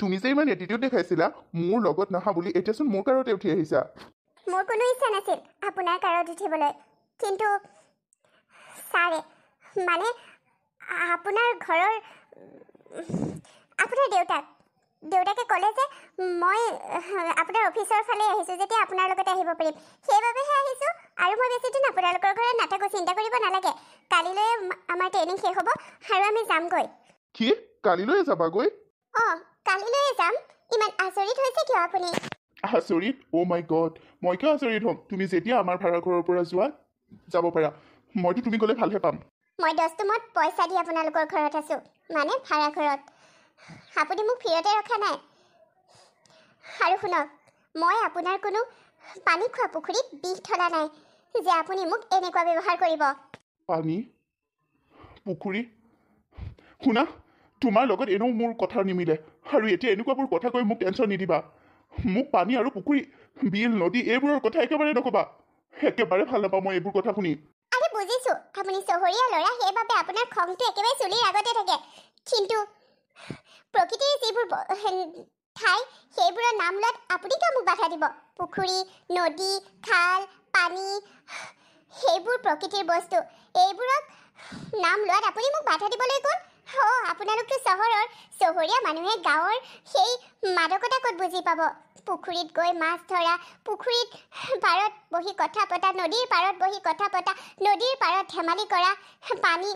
তুমি যে ইমান এটিটিউড দেখাইছিলা মোৰ লগত নহা বুলি এতিয়াচোন মোৰ কাৰতে উঠি আহিছা মোৰ কোনো ইচ্ছা নাছিল আপোনাৰ কাৰত উঠিবলৈ কিন্তু ছাৰে মানে আপোনাৰ ঘৰৰ আপোনাৰ দেউতাকে ক'লে যে মই আপোনাৰ অফিচৰ ফালে আহিছোঁ যেতিয়া আপোনাৰ লগতে আহিব পাৰিম সেইবাবেহে আহিছোঁ আৰু মই বেছি দিন আপোনালোকৰ ঘৰত নাথাকোঁ চিন্তা কৰিব নালাগে কালিলৈ আমাৰ ট্ৰেইনিং শেষ হ'ব আৰু আমি যামগৈ কি কালিলৈ যাবাগৈ অঁ কালিলৈয়ে যাম ইমান আচৰিত হৈছে কিয় আপুনি আচৰিত অ' মাই গড মই কিয় আচৰিত হ'ম তুমি যেতিয়া আমাৰ ভাড়া ঘৰৰ পৰা যোৱা যাব পাৰা মইতো তুমি গ'লে ভালহে পাম মই দস্তুমত পইচা দি আপোনালোকৰ ঘৰত আছোঁ মানে ভাড়া ঘৰত আপুনি মোক ফিৰতে ৰখা নাই আৰু শুনক মই আপোনাৰ কোনো পানী খোৱা পুখুৰীত বিষ ঠলা নাই যে আপুনি মোক এনেকুৱা ব্যৱহাৰ কৰিব পানী পুখুৰী শুনা তোমাৰ লগত এনেও মোৰ কথা নিমিলে আৰু এতিয়া এনেকুৱাবোৰ কথা কৈ মোক টেনশ্যন নিদিবা মোক পানী আৰু পুখুৰী বিল নদী এইবোৰৰ কথা একেবাৰে নক'বা একেবাৰে ভাল নাপাওঁ মই এইবোৰ কথা শুনি আৰে বুজিছোঁ আপুনি চহৰীয়া ল'ৰা সেইবাবে আপোনাৰ খংটো একেবাৰে চুলিৰ আগতে থাকে কিন্তু প্ৰকৃতিৰ যিবোৰ ঠাই সেইবোৰৰ নাম লোৱাত আপুনি কিয় মোক বাধা দিব পুখুৰী নদী খাল পানী সেইবোৰ প্ৰকৃতিৰ বস্তু এইবোৰক নাম লোৱাত আপুনি মোক বাধা দিবলৈ কোন আপোনালোকতো চহৰীয়া মানুহে গাঁৱৰ সেই মাদকতা ক'ত বুজি পাব পুখুৰীত গৈ মাছ ধৰা পুখুৰীত পাৰত বহি কথা পতা নদীৰ পাৰত বহি কথা পতা নদীৰ পাৰত ধেমালি কৰা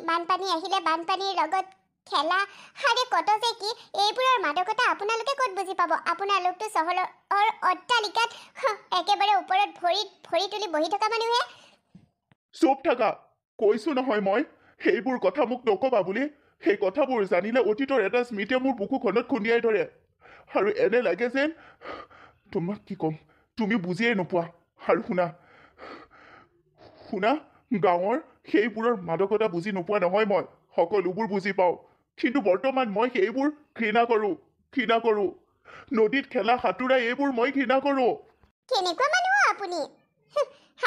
বানপানী আহিলে বানপানীৰ লগত খেলা আৰে কত যে কি এইবোৰৰ মাদকতা আপোনালোকে ক'ত বুজি পাব আপোনালোকতো চহৰৰ অট্টালিকাত একেবাৰে ওপৰত ভৰি তুলি বহি থকা মানুহে চুপ থাকা কৈছো নহয় মই সেইবোৰ কথা মোক নক'বা বুলি সেই কথাবোৰ জানিলে অতীতৰ এটা স্মৃতিয়ে মোৰ বুকুখনত খুন্দিয়াই ধৰে আৰু এনে লাগে যেন তোমাক কি ক'ম তুমি বুজিয়েই নোপোৱা আৰু শুনা গাঁৱৰ সেইবোৰৰ মাদকতা বুজি নোপোৱা নহয় মই সকলোবোৰ বুজি পাওঁ কিন্তু বৰ্তমান মই সেইবোৰ ঘৃণা কৰোঁ নদীত খেলা সাঁতোৰা এইবোৰ মই ঘৃণা কৰোঁ কেনেকুৱা মানুহ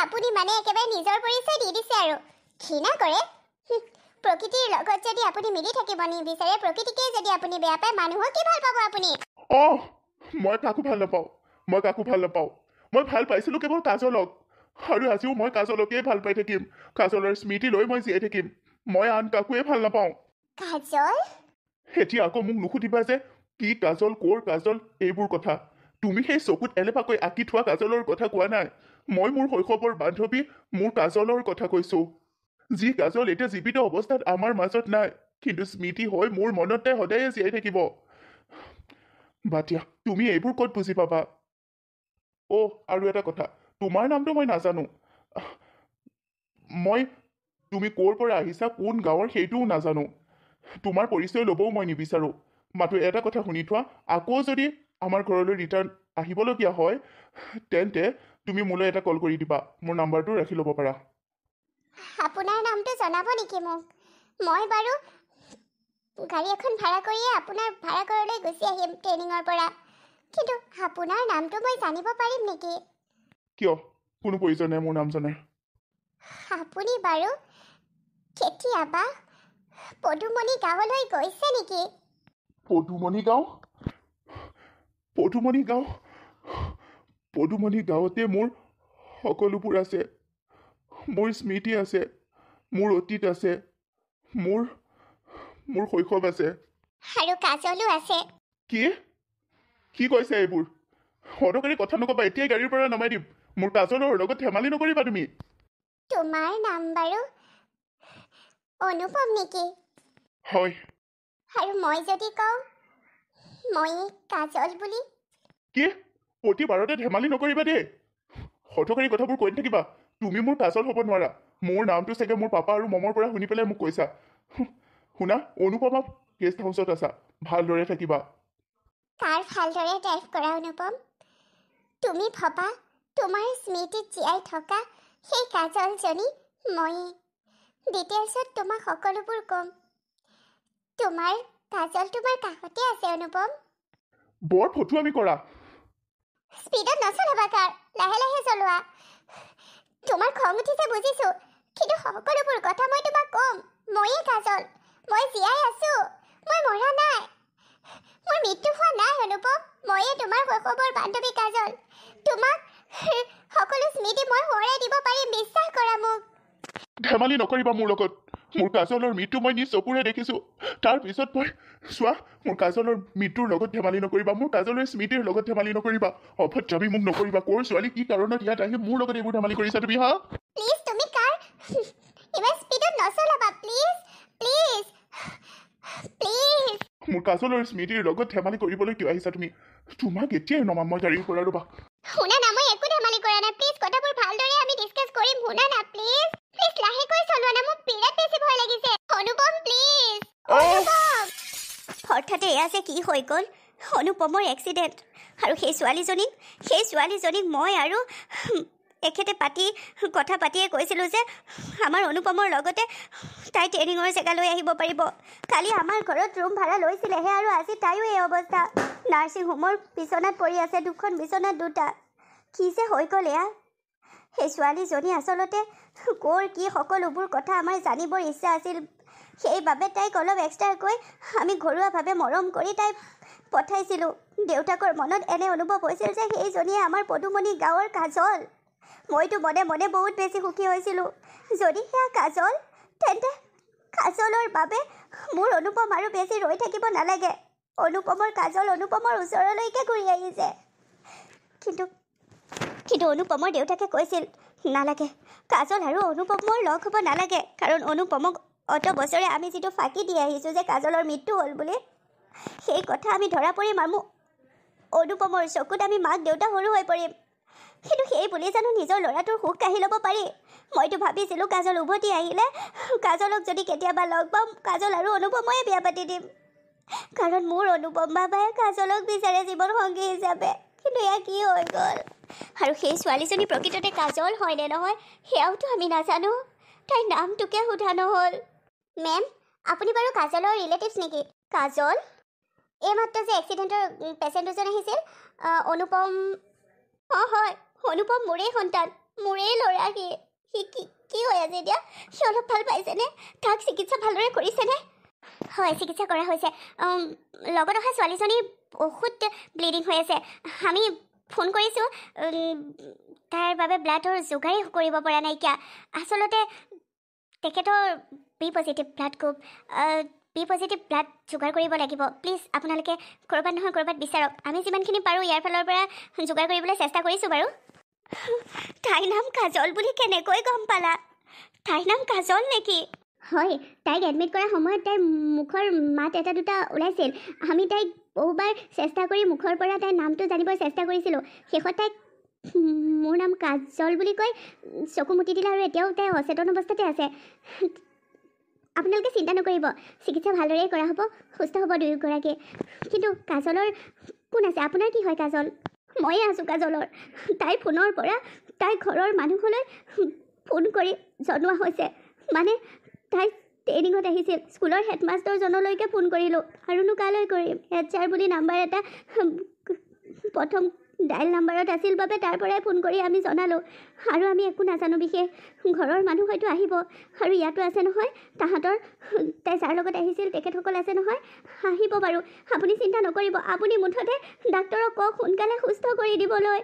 আপুনি মানে একেবাৰে নিজৰ পৰিচয় দি দিছে আৰু ঘৃণা কৰে প্ৰকৃতিৰ লগত যদি আপুনি মিলি থাকিব নিবিচাৰে প্ৰকৃতিকে যদি আপুনি বেয়া পায় মানুহক কি ভাল পাব আপুনি মই কাকো ভাল নাপাওঁ মই ভাল পাইছিলোঁ কেৱল কাজলক আৰু আজিও মই কাজলকেই ভাল পাই থাকিম কাজলৰ স্মৃতি লৈ মই জীয়াই থাকিম মই আন কাকোৱে ভাল নাপাওঁ কাজল এতিয়া আকৌ মোক নুসুধিবা যে কি কাজল ক'ৰ কাজল এইবোৰ কথা তুমি সেই চকুত এলেপাকৈ আঁকি থোৱা কাজলৰ কথা কোৱা নাই মই মোৰ শৈশৱৰ বান্ধৱী মোৰ কাজলৰ কথা কৈছোঁ যি কাজল এতিয়া জীৱিত অৱস্থাত আমাৰ মাজত নাই কিন্তু স্মৃতি হৈ মোৰ মনতে সদায়ে জীয়াই থাকিব বাতিয়া তুমি এইবোৰ ক'ত বুজি পাবা আৰু এটা কথা তোমাৰ নামটো মই নাজানো তুমি ক'ৰ পৰা আহিছা কোন গাঁৱৰ সেইটোও নাজানো তোমাৰ পৰিচয় ল'বও মই নিবিচাৰোঁ মাথো এটা কথা শুনি থোৱা আকৌ যদি আমাৰ ঘৰলৈ ৰিটাৰ্ণ আহিবলগীয়া হয় তেন্তে তুমি মোলৈ এটা কল কৰি দিবা মোৰ নাম্বাৰটো ৰাখি ল'ব পাৰা আপোনাৰ নামটো জনাব নেকি মোক মই বাৰু গাড়ী এখন ভাড়া কৰিয়ে আপোনাৰ ভাড়া ঘৰলৈ গুচি আহিম ট্ৰেইনিঙৰ পৰা কিন্তু আপোনাৰ নামটো মই জানিব পাৰিম নেকি কিয় কোনো প্ৰয়োজন নাই মোৰ নাম জনাৰ আপুনি বাৰু কেতিয়াবা পদুমণি গাঁৱলৈ গৈছে নেকি পদুমণি গাঁৱতে মোৰ সকলোবোৰ আছে মোৰ স্মৃতি আছে মোৰ অতীত আছে মোৰ শৈশৱ আছে আৰু কাজলো আছে কি কৈছে এইবোৰ অদৰকাৰী কথা নক'বা এতিয়াই গাড়ীৰ পৰা নমাই দিম মোৰ কাজলৰ লগত ধেমালি নকৰিবা তুমি তোমাৰ নাম বাৰু অনুপম নেকি হয় আৰু মই যদি কওঁ মই কাজল বুলি কি প্ৰতিবাৰতে ধেমালি নকৰিবা দেই অদৰকাৰী কথাবোৰ কৈ থাকিবা তুমি মোৰ কাজল হ'ব নোৱাৰা মোৰ নামটো চাগে মোৰ পাপা আৰু মমৰ পৰা শুনি পেলাই মোক কৈছা শুনা অনুপমা গেষ্ট হাউচত আছা ভালদৰে থাকিবা কাৰ ভালদৰে ড্ৰাইভ কৰা অনুপম তুমি ভবা তোমাৰ স্মৃতিত জীয়াই থকা সেই কাজলজনী ময়ে ডিটেইলছত তোমাক সকলোবোৰ ক'ম তোমাৰ কাজল তোমাৰ কাষতে আছে অনুপম বৰ ফটুৱামি কৰা স্পীডত নচলাবা কাৰ লাহে লাহে চলোৱা তোমাৰ খং উঠিছে বুজিছোঁ কিন্তু সকলোবোৰ কথা মই তোমাক ক'ম ময়ে কাজল মই জীয়াই আছোঁ মই মৰা নাই মোৰ মৃত্যু হোৱা নাই অনুপম ময়ে তোমাৰ শৈশৱৰ বান্ধৱী কাজল তোমাক সকলো স্মৃতি মই সোঁৱৰাই দিব পাৰিম বিশ্বাস কৰা মোক ধেমালি নকৰিবা মোৰ লগত মোৰ কাজলৰ মৃত্যু মই নিজ চকুৰে দেখিছোঁ তাৰ পিছত মই চোৱা মোৰ কাজলৰ মৃত্যুৰ লগত ধেমালি নকৰিবা মোৰ কাজলৰ স্মৃতিৰ লগত ধেমালি নকৰিবা অভদ্ৰামী মোক নকৰিবা ক'ৰ ছোৱালী কি কাৰণত ইয়াত আহি মোৰ লগত এইবোৰ ধেমালি কৰিছা তুমি হা প্লিজ তুমি কাৰ ইমান স্পীডত নচলাবা প্লিজ প্লিজ প্লিজ মোৰ কাজলৰ স্মৃতিৰ লগত ধেমালি কৰিবলৈ কিয় আহিছা তুমি তোমাক এতিয়াই নমাম মই গাড়ীৰ পৰা ৰ'বা শুনা না মই একো ধেমালি কৰা নাই প্লিজ কথাবোৰ ভালদৰে আমি ডিছকাছ কৰিম শুনা না প্লিজ প্লিজ লাহেকৈ চলোৱা না মোক বিৰাট বেছি ভয় লাগিছে অনুপম প্লিজ অনুপম হঠাতে এয়া যে কি হৈ গ'ল অনুপমৰ এক্সিডেণ্ট আৰু সেই ছোৱালীজনীক মই আৰু এখেতে কথা পাতিয়ে কৈছিলোঁ যে আমাৰ অনুপমৰ লগতে তাই ট্ৰেইনিঙৰ জেগালৈ আহিব পাৰিব কালি আমাৰ ঘৰত ৰুম ভাড়া লৈছিলেহে আৰু আজি তাইও এই অৱস্থা নাৰ্ছিং হোমৰ বিচনাত পৰি আছে দুখন বিচনাত দুটা কি যে হৈ গ'ল এয়া সেই ছোৱালীজনী আচলতে ক'ৰ কি সকলোবোৰ কথা আমাৰ জানিবৰ ইচ্ছা আছিল সেইবাবে তাইক অলপ এক্সট্ৰাকৈ আমি ঘৰুৱাভাৱে মৰম কৰি তাইক পঠাইছিলোঁ দেউতাকৰ মনত এনে অনুভৱ হৈছিল যে সেইজনীয়ে আমাৰ পদুমণি গাঁৱৰ কাজল মইতো মনে মনে বহুত বেছি সুখী হৈছিলোঁ যদি সেয়া কাজল তেন্তে কাজলৰ বাবে মোৰ অনুপম আৰু বেছি ৰৈ থাকিব নালাগে অনুপমৰ কাজল অনুপমৰ ওচৰলৈকে ঘূৰি আহিছে কিন্তু অনুপমৰ দেউতাকে কৈছিল নালাগে কাজল আৰু অনুপমৰ লগ হ'ব নালাগে কাৰণ অনুপমক অত বছৰে আমি যিটো ফাঁকি দি আহিছোঁ যে কাজলৰ মৃত্যু হ'ল বুলি সেই কথা আমি ধৰা পৰিম আৰু অনুপমৰ চকুত আমি মাক দেউতা সৰু হৈ পৰিম কিন্তু সেই বুলি জানো নিজৰ ল'ৰাটোৰ সুখ কাঢ়ি ল'ব পাৰি মইতো ভাবিছিলোঁ কাজল উভতি আহিলে কাজলক যদি কেতিয়াবা লগ পাম কাজল আৰু অনুপময়ে বিয়া পাতি দিম কাৰণ মোৰ অনুপম বাবাই কাজলক বিচাৰে জীৱন সংগী হিচাপে কিন্তু এয়া কি হৈ গ'ল আৰু সেই ছোৱালীজনী প্ৰকৃততে কাজল হয় নে নহয় সেয়াওতো আমি নাজানো তাইৰ নামটোকে সোধা নহ'ল মেম আপুনি বাৰু কাজলৰ ৰিলেটিভছ নেকি কাজল এইমাত্ৰ যে এক্সিডেণ্টৰ পেচেণ্ট দুজন আহিছিল অনুপম অঁ হয় অনুপম মোৰেই সন্তান মোৰেই ল'ৰা সি কি হৈ আছে এতিয়া সি অলপ ভাল পাইছেনে তাক চিকিৎসা ভালদৰে কৰিছেনে হয় চিকিৎসা কৰা হৈছে লগত অহা ছোৱালীজনী বহুত ব্লিডিং হৈ আছে আমি ফোন কৰিছোঁ তাৰ বাবে ব্লাডৰ যোগাৰেই কৰিব পৰা নাইকিয়া আচলতে তেখেতৰ B positive blood group B positive blood যোগাৰ কৰিব লাগিব প্লিজ আপোনালোকে ক'ৰবাত নহয় ক'ৰবাত বিচাৰক আমি যিমানখিনি পাৰোঁ ইয়াৰ ফালৰ পৰা যোগাৰ কৰিবলৈ চেষ্টা কৰিছোঁ বাৰু তাইৰ নাম কাজল বুলি কেনেকৈ গম পালা তাইৰ নাম কাজল নেকি হয় তাইক এডমিট কৰাৰ সময়ত তাইৰ মুখৰ মাত এটা দুটা ওলাইছিল আমি তাইক বহুবাৰ চেষ্টা কৰি মুখৰ পৰা তাইৰ নামটো জানিবৰ চেষ্টা কৰিছিলোঁ শেষত তাইক মোৰ নাম কাজল বুলি কৈ চকু মুটি দিলে আৰু এতিয়াও তাই অচেতন অৱস্থাতে আছে আপোনালোকে চিন্তা নকৰিব চিকিৎসা ভালদৰে কৰা হ'ব সুস্থ হ'ব দুয়োগৰাকী কিন্তু কাজলৰ কোন আছে আপোনাৰ কি হয় কাজল ময়ে আছোঁ কাজলৰ তাইৰ ফোনৰ পৰা তাইৰ ঘৰৰ মানুহলৈ ফোন কৰি জনোৱা হৈছে মানে তাই ট্ৰেইনিঙত আহিছিল স্কুলৰ হেডমাষ্টাৰজনলৈকে ফোন কৰিলোঁ আৰুনো কালৈ কৰিম HR বুলি নাম্বাৰ এটা প্ৰথম ডাইল নাম্বাৰত আছিল বাবে তাৰ পৰাই ফোন কৰি আমি জনালোঁ আৰু আমি একো নাজানো বিশেষ ঘৰৰ মানুহ হয়তো আহিব আৰু ইয়াতো আছে নহয় তাহাঁতৰ তাই যাৰ লগত আহিছিল তেখেতসকল আছে নহয় আহিব বাৰু আপুনি চিন্তা নকৰিব আপুনি মুঠতে ডাক্তৰক কওক সোনকালে সুস্থ কৰি দিবলৈ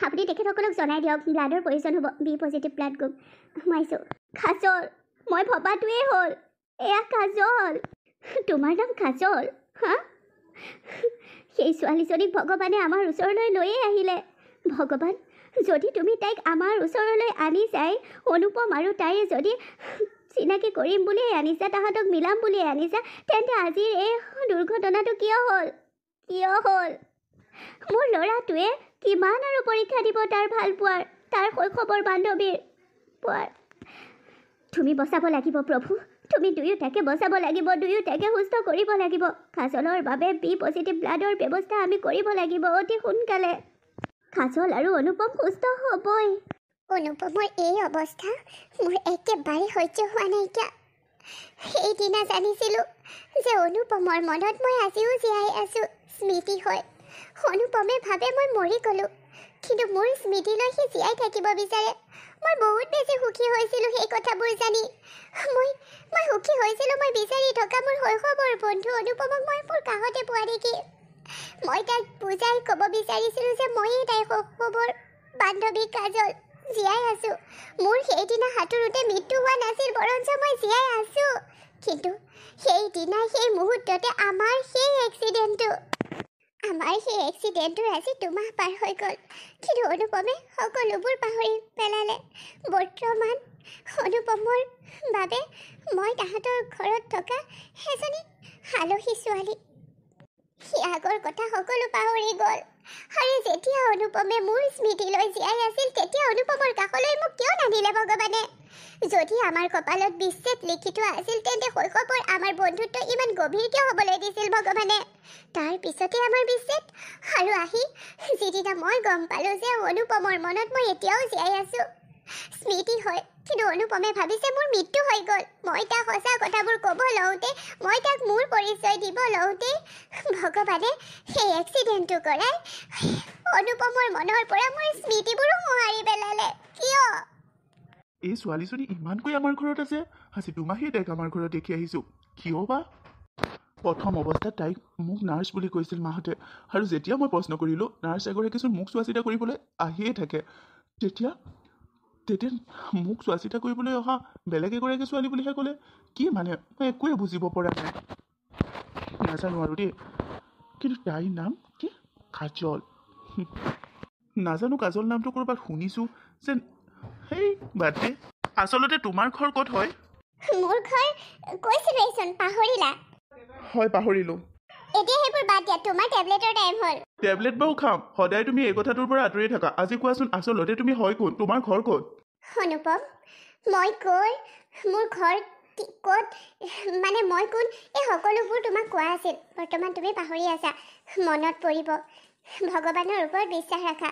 আপুনি তেখেতসকলক জনাই দিয়ক ব্লাডৰ প্ৰয়োজন হ'ব বি পজিটিভ ব্লাড গ্ৰুপ সোমাইছোঁ কাজল মই ভবাটোৱেই হ'ল এয়া কাজল তোমাৰ নাম কাজল হা সেই ছোৱালীজনীক ভগৱানে আমাৰ ওচৰলৈ লৈয়ে আহিলে ভগৱান যদি তুমি তাইক আমাৰ ওচৰলৈ আনি যায় অনুপম আৰু তাইৰ যদি চিনাকি কৰিম বুলিয়ে আনিছা তাহাঁতক মিলাম বুলিয়ে আনিছা তেন্তে আজিৰ এই দুৰ্ঘটনাটো কিয় হ'ল মোৰ ল'ৰাটোৱে কিমান আৰু পৰীক্ষা দিব তাৰ ভাল পোৱাৰ তাৰ শৈশৱৰ বান্ধৱীৰ পোৱাৰ তুমি বচাব লাগিব প্ৰভু তুমি দুয়োটাকে বচাব লাগিব দুয়োটাকে সুস্থ কৰিব লাগিব কাজলৰ বাবে বি পজিটিভ ব্লাডৰ ব্যৱস্থা আমি কৰিব লাগিব অতি সোনকালে কাজল আৰু অনুপম সুস্থ হ'বই অনুপমৰ এই অৱস্থা মোৰ একেবাৰে সহ্য হোৱা নাইকিয়া সেইদিনা জানিছিলোঁ যে অনুপমৰ মনত মই আজিও জীয়াই আছোঁ স্মৃতি হয় অনুপমে ভাবে মই মৰি গ'লোঁ কিন্তু মোৰ স্মৃতিলৈ সি জীয়াই থাকিব বিচাৰে মই বহুত বেছি সুখী হৈছিলোঁ সেই কথাবোৰ জানি মই সুখী হৈছিলোঁ মই বিচাৰি থকা মোৰ শৈশৱৰ বন্ধু অনুপমক মই মোৰ কাষতে পোৱা দেখি মই তাক বুজাই ক'ব বিচাৰিছিলোঁ যে ময়েই তাইৰ শৈশৱৰ বান্ধৱী কাজল, জীয়াই আছোঁ। মোৰ সেইদিনা সাঁতোৰোতে মৃত্যু হোৱা নাছিল, বৰঞ্চ মই জীয়াই আছোঁ। কিন্তু সেইদিনা সেই মুহূৰ্ততে আমাৰ সেই এক্সিডেণ্টটোৰ আজি 2 মাহ পাৰ হৈ গ'ল। কিন্তু অনুপমে সকলোবোৰ পাহৰি পেলালে। বৰ্তমান অনুপমৰ বাবে মই তাহাঁতৰ ঘৰত থকা এজনী আলহী ছোৱালী। সি আগৰ কথা সকলো পাহৰি গ'ল। আৰু যেতিয়া অনুপমে মোৰ স্মৃতিলৈ জীয়াই আছিল, তেতিয়া অনুপমৰ কাষলৈ মোক কিয় নানিলে ভগৱানে? যদি আমাৰ কপালত বিচ্ছেদ লিখি থোৱা আছিল, তেন্তে শৈশৱৰ আমাৰ বন্ধুত্ব ইমান গভীৰ কিয় হ'বলৈ দিছিল ভগৱানে? তাৰ পিছতে আমাৰ বিচ্ছেদ। আৰু আহি যিদিনা মই গম পালোঁ যে অনুপমৰ মনত মই এতিয়াও জীয়াই আছোঁ, স্মৃতি হয়, কিন্তু অনুপমে ভাবিছে মোৰ মৃত্যু হৈ গ'ল। মই তাক সঁচা কথাবোৰ ক'ব লওঁতে, মই তাক মোৰ পৰিচয় দিব লওঁতে ভগৱানে সেই এক্সিডেণ্টটো কৰাই অনুপমৰ মনৰ পৰা মোৰ স্মৃতিবোৰো মোহাৰি পেলালে। কিয়? এই ছোৱালীজনী ইমানকৈ আমাৰ ঘৰত আছে। আজি 2 মাহেই তাইক আমাৰ ঘৰত দেখি আহিছোঁ। কিয় বা? প্ৰথম অৱস্থাত তাইক মোক নাৰ্ছ বুলি কৈছিল মাহঁতে, আৰু যেতিয়া মই প্ৰশ্ন কৰিলোঁ, নাৰ্ছ এগৰাকীচোন মোক চোৱা চিতা কৰিবলৈ আহিয়ে থাকে। তেতিয়া মোক চোৱা চিতা কৰিবলৈ অহা বেলেগ এগৰাকী ছোৱালী বুলিহে ক'লে। কি মানে? মই একোৱে বুজিব পৰা নাই। নাজানো আৰু দেই, কিন্তু তাইৰ নাম কি? কাজল। নাজানো, কাজল নামটো ক'ৰবাত শুনিছোঁ যেন। সেই বাদ দে। আচলতে তোমাৰ ঘৰ ক'ত হয়? মোৰ ঘৰ কৈছিলোৱেইচোন, পাহৰিলা? হয়, পাহৰিলোঁ। এতিয়া সেইবোৰ বাদ দিয়া, তোমাৰ টেবলেটৰ টাইম হ'ল। টেবলেট বাৰু খাম, সদায় তুমি এই কথাটোৰ পৰা আঁতৰি থাকা। আজি কোৱাচোন, আচলতে তুমি হয় কোন? তোমাৰ ঘৰ ক'ত? অনুপম, মই কৰ, মোৰ ঘৰ ক'ত, মানে মই কোন, এই সকলোবোৰ তোমাক কোৱা আছিল। বৰ্তমান তুমি পাহৰি আছা। মনত পৰিব। ভগৱানৰ ওপৰত বিশ্বাস ৰাখা।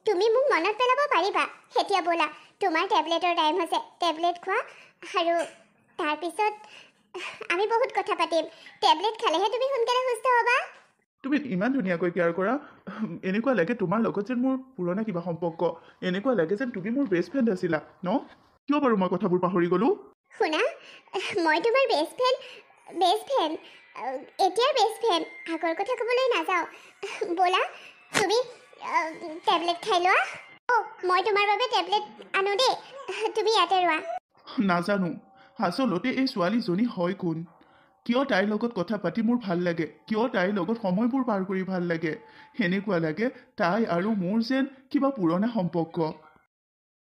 তুমি মোক মনত পেলাব পাৰিবা। এতিয়া ব'লা, তোমাৰ টেবলেটৰ টাইম হৈছে। টেবলেট খোৱা, আৰু তাৰপিছত আমি বহুত কথা পাতিম। টেবলেট খালেহে তুমি সোনকালে সুস্থ হ'বা। তুমি ইমান ধুনীয়াকৈ কেয়াৰ কৰা। এনেকুৱা লাগে তোমাৰ লগত যেন মোৰ পুৰণা কিবা সম্পৰ্ক। এনেকুৱা লাগে যেন তুমি মোৰ বেষ্ট ফ্ৰেণ্ড আছিলা ন? কিয় বাৰু মই কথাবোৰ পাহৰি গ'লোঁ? শুনা, মই তোমাৰ বেষ্ট ফ্ৰেণ্ড, এতিয়াৰ বেষ্ট ফ্ৰেণ্ড। আগৰ কথা ক'বলৈ নাযাওঁ। ব'লা, তুমি টেবলেট খাই লোৱা। মই তোমাৰ বাবে টেবলেট আনো দেই, তুমি ইয়াতে ৰোৱা। নাজানো, আচলতে এই ছোৱালীজনী হয় কোন? কিয় তাইৰ লগত কথা পাতি মোৰ ভাল লাগে? কিয় তাইৰ লগত সময়বোৰ পাৰ কৰি ভাল লাগে? সেনেকুৱা লাগে তাই আৰু মোৰ যেন কিবা পুৰণা সম্পৰ্ক।